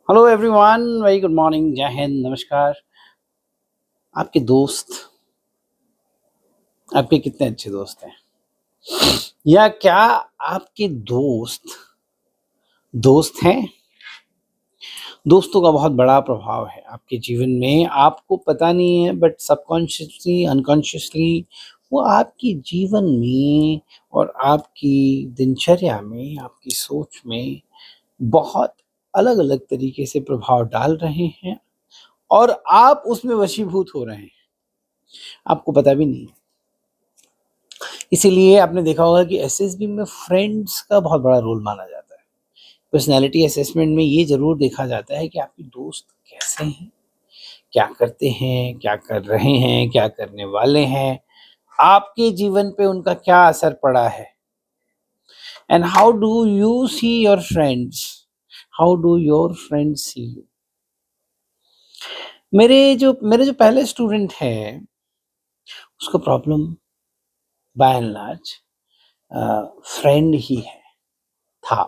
Hello everyone, very good morning, जय हिंद, नमस्कार। आपके दोस्त, आपके कितने अच्छे दोस्त हैं? या क्या आपके दोस्त दोस्त हैं? दोस्तों का बहुत बड़ा प्रभाव है आपके जीवन में, आपको पता नहीं है बट सबकॉन्शियसली, अनकॉन्शियसली वो आपके जीवन में और आपकी दिनचर्या में, आपकी सोच में बहुत अलग-अलग तरीके से प्रभाव डाल रहे हैं और आप उसमें वशीभूत हो रहे हैं, आपको पता भी नहीं है। इसीलिए आपने देखा होगा कि एसएसबी में फ्रेंड्स का बहुत बड़ा रोल माना जाता है। पर्सनैलिटी असेसमेंट में ये ज़रूर देखा जाता है कि आपके दोस्त कैसे हैं, क्या करते हैं, क्या कर रहे हैं, क्या करने वाले हैं, आपके जीवन पे उनका क्या असर पड़ा है and how do you see your friends, how do your friends see you. मेरे जो पहले स्टूडेंट हैं, उसका problem by and large friend ही है था।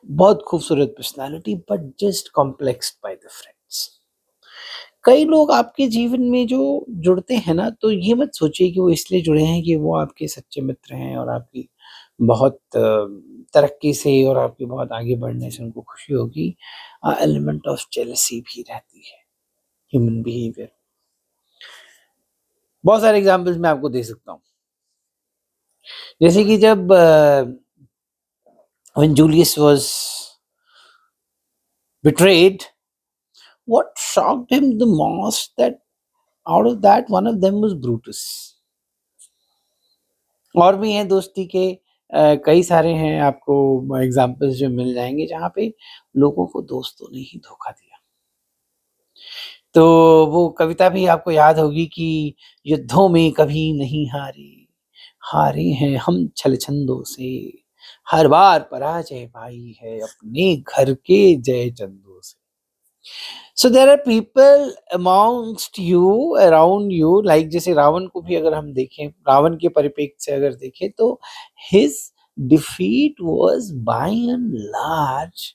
बहुत खूबसूरत personality but just complexed by the friends. कई लोग आपके जीवन में जो जुड़ते हैं ना, तो ये मत सोचिए कि वो इसलिए जुड़े हैं कि वो आपके सच्चे मित्र हैं और आपकी बहुत तरक्की से और आपके बहुत आगे बढ़ने से उनको खुशी होगी। एलिमेंट ऑफ जेलसी भी रहती है ह्यूमन बिहेवियर। बहुत सारे एग्जांपल्स मैं आपको दे सकता हूँ। जैसे कि जब when Julius was betrayed, what shocked him the most that out of that one of them was Brutus। और भी हैं दोस्ती के कई सारे हैं, आपको एग्जांपल्स जो मिल जाएँगे जहाँ पे लोगों को दोस्तों ने ही धोखा दिया। तो वो कविता भी आपको याद होगी कि युद्धों में कभी नहीं हारे, हारे हैं हम छल छंदों से, हर बार पराजय पाई है अपने घर के जय चंदों से। So there are people amongst you, around you, like जैसे रावण को भी अगर हम देखें, रावण के परिप्रेक्ष्य से अगर देखें तो his defeat was by and large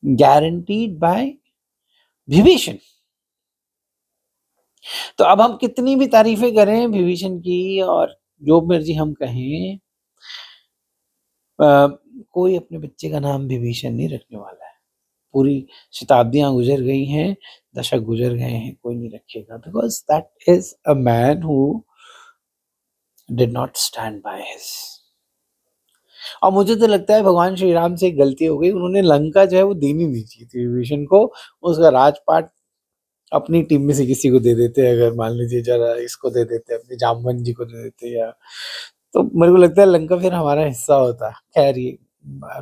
guaranteed bye Vibhishan. तो अब हम कितनी भी तारीफें करें विभीषण की और जो मर्जी हम कहें, अ, कोई अपने बच्चे का नाम विभीषण नहीं रखने वाला है। पूरी शताब्दियाँ गुज़र गई हैं, दशक गुज़र गए हैं, कोई नहीं रखेगा because that is a man who did not stand by his. और मुझे तो लगता है भगवान श्री राम से एक गलती हो गई, उन्होंने लंका जो है वो देनी नहीं चाहिए थी विभीषण को, उसका राजपाट अपनी टीम में से किसी को दे देते, अगर मान लीजिए ज़रा इसको दे देते, अपने जामवंत जी को दे देते, या तो मेरे को लगता है लंका फिर हमारा हिस्सा होता। खैर ये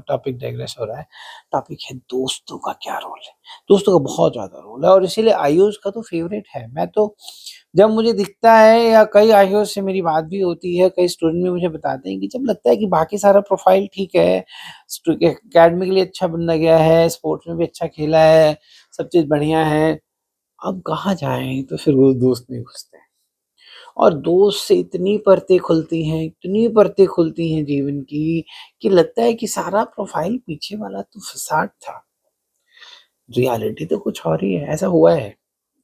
टॉपिक डाइग्रेस हो रहा है। टॉपिक है दोस्तों का क्या रोल है? दोस्तों का बहुत ज़्यादा रोल है और इसीलिए आयुष का तो फ़ेवरेट है। मैं तो जब मुझे दिखता है या कई आयुष से मेरी बात भी होती है, कई स्टूडेंट भी मुझे बताते हैं कि जब लगता है कि बाकी सारा प्रोफ़ाइल ठीक है, एकेडमिकली अच्छा बंदा गया है, स्पोर्ट्स में भी अच्छा खेला है, सब चीज़ बढ़िया है, अब कहाँ जाएँ? तो फिर वो दोस्त नहीं घुसते हैं। और दोस्त से इतनी परतें खुलती हैं, इतनी परतें खुलती हैं जीवन की, कि लगता है कि सारा प्रोफ़ाइल पीछे वाला तो फ़िसाड था। रियलिटी तो कुछ और ही है, ऐसा हुआ है।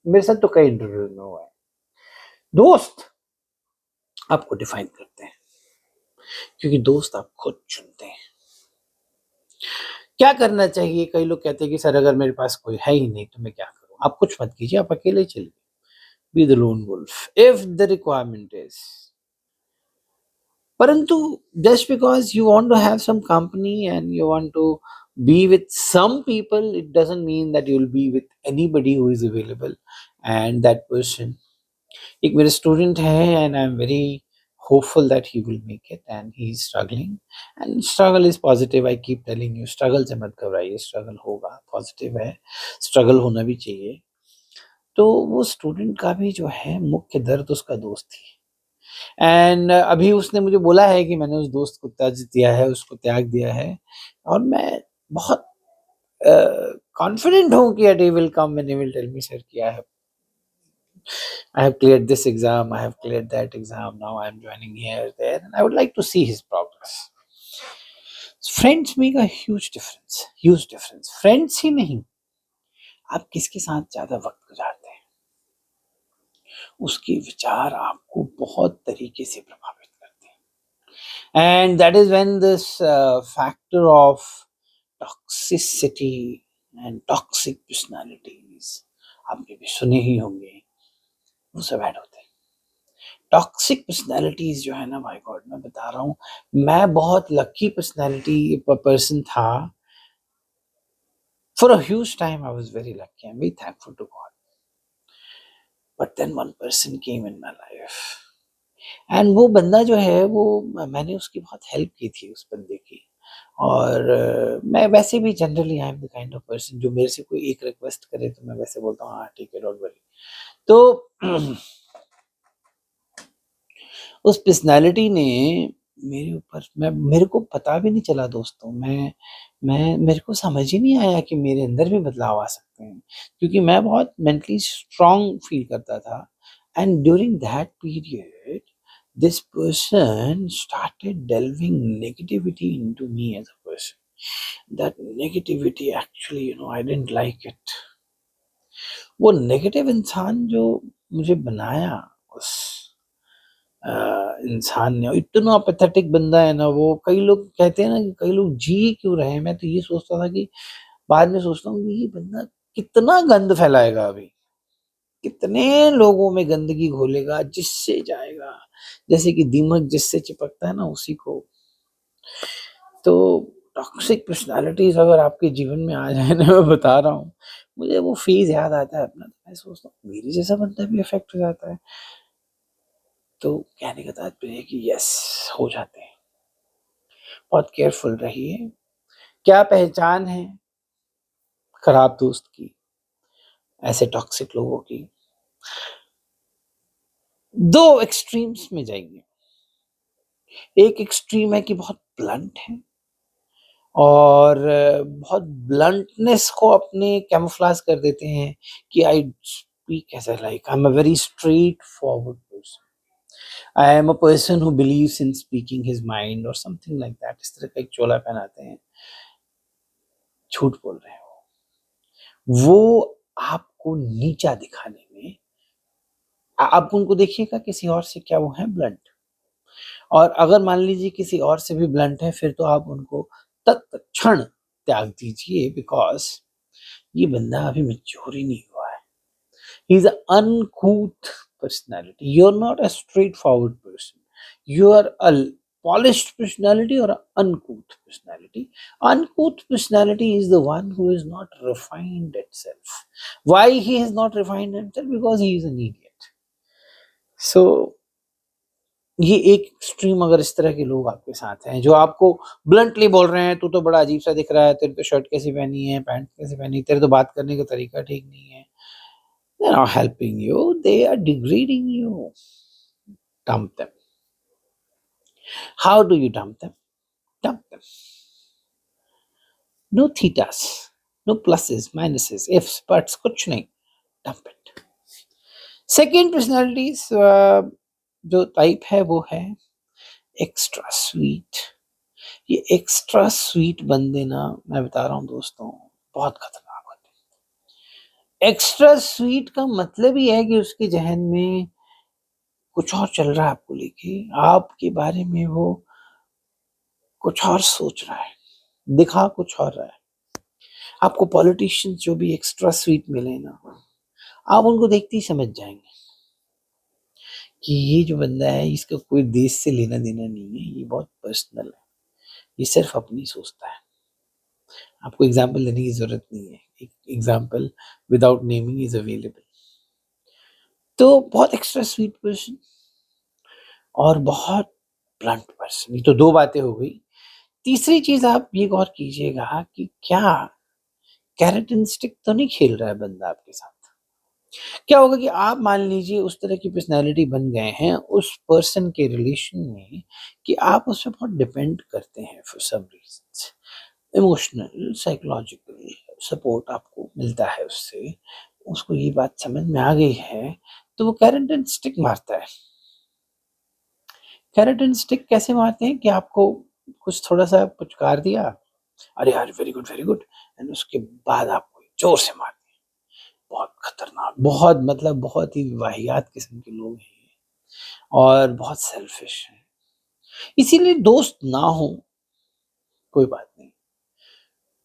मेरे साथ तो कई इंटरव्यूज़ में हुआ है। दोस्त आपको डिफ़ाइन करते हैं, क्योंकि दोस्त आप खुद चुनते हैं। क्या करना चाहिए? कई लोग कहते हैं कि सर अगर मेरे पास कोई है ही नहीं तो मैं क्या करूँ? आप कुछ मत कीजिए, आप अकेले ही चलिए। Be the lone wolf if the requirement is. परंतु just because you want to have some company and you want to be with some people, it doesn't mean that you'll be with anybody who is available and that person. एक मेरे student है and I'm very hopeful that he will make it and he's struggling and struggle is positive. I keep telling you, struggle से मत घबराइए, struggle होगा, positive है, struggle होना भी चाहिए। तो वो स्टूडेंट का भी जो है मुख्य दर्द उसका दोस्त ही एंड अभी उसने मुझे बोला है कि मैंने उस दोस्त को त्याज दिया है, उसको त्याग दिया है और मैं बहुत कॉन्फिडेंट हूँ कि a day will come when he will tell me sir कि I have cleared this exam, I have cleared that exam, now I am joining here, there, and I would like to see his progress. Friends make a huge difference. Friends ही नहीं, आप किसके साथ ज़्यादा वक़्त गुज़ारते हैं, उसके विचार आपको बहुत तरीके से प्रभावित करते हैं। And that is when this factor of toxicity and toxic personalities, आपने भी सुने ही होंगे, वो सब ऐड होते हैं। टॉक्सिक पर्सनैलिटीज़ जो है ना, माय गॉड, मैं बता रहा हूँ, मैं बहुत लकी पर्सनैलिटी पर्सन था। For a huge time, I was very lucky. I'm very thankful to God. But then one person came in my life. And वो बंदा जो है वो मैंने उसकी बहुत हेल्प की थी उस बंदे की। और मैं वैसे भी generally I am the kind of person, जो मेरे से कोई एक रिक्वेस्ट करे तो मैं वैसे बोलता हूँ हाँ ठीक है, डोंट वरी। तो उस पर्सनैलिटी ने मेरे ऊपर, मैं मेरे को पता भी नहीं चला दोस्तों, मैं मेरे को समझ ही नहीं आया कि मेरे अंदर भी बदलाव आ सकते हैं, क्योंकि मैं बहुत मेंटली स्ट्रांग फील करता था। And during that period this person started delving negativity into me as a person. That negativity actually, I didn't like it. वो नेगेटिव इंसान जो मुझे बनाया, उस इंसान ने, इतना पैथेटिक बंदा है ना वो। कई लोग कहते हैं ना कि कई लोग जी क्यों रहे हैं, मैं तो ये सोचता था कि बाद में सोचता हूँ कि ये बंदा कितना गंद फैलाएगा अभी, कितने लोगों में गंदगी घोलेगा, जिससे जाएगा, जैसे कि दीमक जिससे चिपकता है ना उसी को। तो टॉक्सिक पर्सनालिटीज अगर आपके जीवन में आ जाए ना, मैं बता रहा हूँ, मुझे वो फेज याद आता है अपना, तो मैं सोचता हूँ मेरी जैसा बंदा भी इफेक्ट हो जाता है। तो कहने का तात्पर्य है कि यस, हो जाते हैं। बहुत केयरफुल रहिए। क्या पहचान है खराब दोस्त की, ऐसे टॉक्सिक लोगों की? दो एक्सट्रीम्स में जाइए। एक एक्सट्रीम है कि बहुत ब्लंट है और बहुत ब्लंटनेस को अपने कैमोफ्लेज कर देते हैं कि I speak as like I am a very straightforward person, I am a person who believes in speaking his mind और समथिंग लाइक दैट। इस तरह का एक चोला पहनाते हैं, झूठ बोल रहे हो। वो आपको नीचा दिखाने में, आप उनको देखिएगा किसी और से, क्या वो है ब्लंट? और अगर मान लीजिए किसी और से भी ब्लंट है, फिर तो आप उनको तत्क्षण त्याग दीजिए, बिकॉज ये बंदा अभी मैच्योर ही नहीं हुआ है। He is uncouth personality, you are not a straightforward person, you are a polished personality or an uncouth personality. Uncouth personality is the one who is not refined itself. Why he has not refined himself? Because he is an idiot. So ये एक extreme, अगर इस तरह के लोग आपके साथ हैं जो आपको ब्लंटली बोल रहे हैं, तू तो बड़ा अजीब सा दिख रहा है, तेरे तो शर्ट कैसी पहनी है, पैंट कैसी पहनी है, तेरे तो बात करने का तरीका ठीक नहीं है, they are not helping you, they are degrading you. Dump them. How do you dump them? Dump them. No thetas, no pluses minuses ifs buts, कुछ नहीं, डंप इट। सेकेंड पर्सनैलिटीज जो टाइप है वो है एक्स्ट्रा स्वीट। ये extra sweet बंदे ना, मैं बता रहा हूँ दोस्तों, बहुत खतरनाक होते हैं। एक्स्ट्रा स्वीट का मतलब ही है कि उसके जहन में कुछ और चल रहा है आपको लेके, आपके बारे में वो कुछ और सोच रहा है, दिखा कुछ और रहा है। आपको पॉलिटिशियंस जो भी एक्स्ट्रा स्वीट मिले ना, आप उनको देखते ही समझ जाएंगे कि ये जो बंदा है इसका कोई देश से लेना देना नहीं है, ये बहुत पर्सनल है, ये सिर्फ अपनी सोचता है। आपको एग्जाम्पल देने की जरूरत नहीं है, एक example without naming is available. तो बहुत एक्स्ट्रा स्वीट पर्सन और बहुत ब्लंट पर्सन, ये तो दो बातें हो गई। तीसरी चीज आप ये गौर कीजिएगा कि क्या कैरेट एंड स्टिक तो नहीं खेल रहा है बंदा आपके साथ। क्या होगा कि आप मान लीजिए उस तरह की पर्सनैलिटी बन गए हैं उस पर्सन के रिलेशन में कि आप उस पर बहुत डिपेंड करते हैं for some reasons. Emotional psychological support आपको मिलता है उससे, उसको ये बात समझ में आ गई है, तो वो कैरेट एंड स्टिक मारता है। कैरेट एंड स्टिक कैसे मारते हैं कि आपको कुछ थोड़ा-सा पुचकार दिया, अरे यार वेरी गुड एंड उसके बाद आपको ज़ोर से मार दिया। बहुत खतरनाक, बहुत मतलब बहुत ही वाहियात किस्म के लोग हैं ये और बहुत सेल्फिश हैं। इसीलिए दोस्त ना हो, कोई बात नहीं,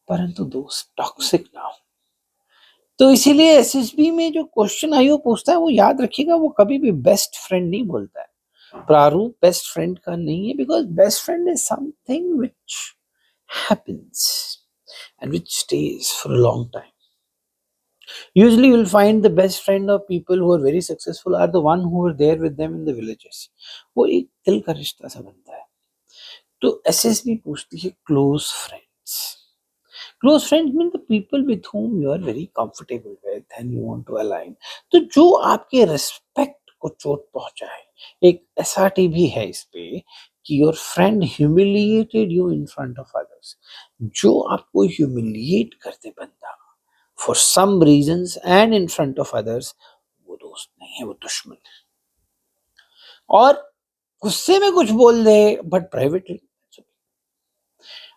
परंतु दोस्त टॉक्सिक ना हो। तो इसीलिए एसएसबी में जो क्वेश्चन आईओ पूछता है वो याद रखिएगा, वो कभी भी बेस्ट फ्रेंड नहीं बोलता है। प्रारूप बेस्ट फ्रेंड का नहीं है, because best friend is something which happens and which stays for a long time. Usually, you'll find the best friend of people who are very successful are the one who are there with them in the villages. वो एक दिल का रिश्ता सा बनता है। तो SSB पूछती है close friends. Close friends mean the people with whom you are very comfortable with and you want to align. तो जो आपके रिस्पेक्ट को चोट पहुंचाए, एक एसआरटी भी है इस पे कि your friend humiliated you in front of others. जो आपको ह्यूमिलिएट करते बंदा for some reasons and in front of others, वो दोस्त नहीं है, वो दुश्मन है। और गुस्से में कुछ बोल दे बट प्राइवेटली,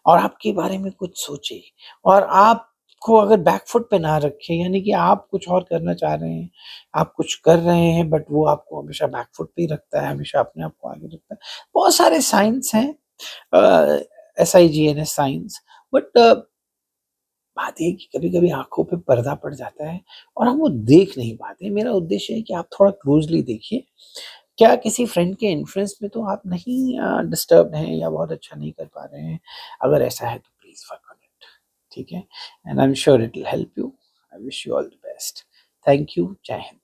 और आपके बारे में कुछ सोचे और आपको अगर बैक फुट पे ना रखे, यानी कि आप कुछ और करना चाह रहे हैं, आप कुछ कर रहे हैं बट वो आपको हमेशा बैक फुट पे ही रखता है, हमेशा अपने आप को आगे रखता है। बहुत सारे साइंस हैं, SIGNS साइंस, बट बात ये है कि कभी-कभी आँखों पे पर्दा पड़ जाता है और हम वो देख नहीं पाते। मेरा उद्देश्य है कि आप थोड़ा क्लोज़ली देखिए, क्या किसी फ्रेंड के इन्फ्लुएंस में तो आप नहीं डिस्टर्ब्ड हैं या बहुत अच्छा नहीं कर पा रहे हैं? अगर ऐसा है तो प्लीज़ वर्क ऑन इट, ठीक है? And I am sure it will help you. I wish you all the best. Thank you. जय हिंद।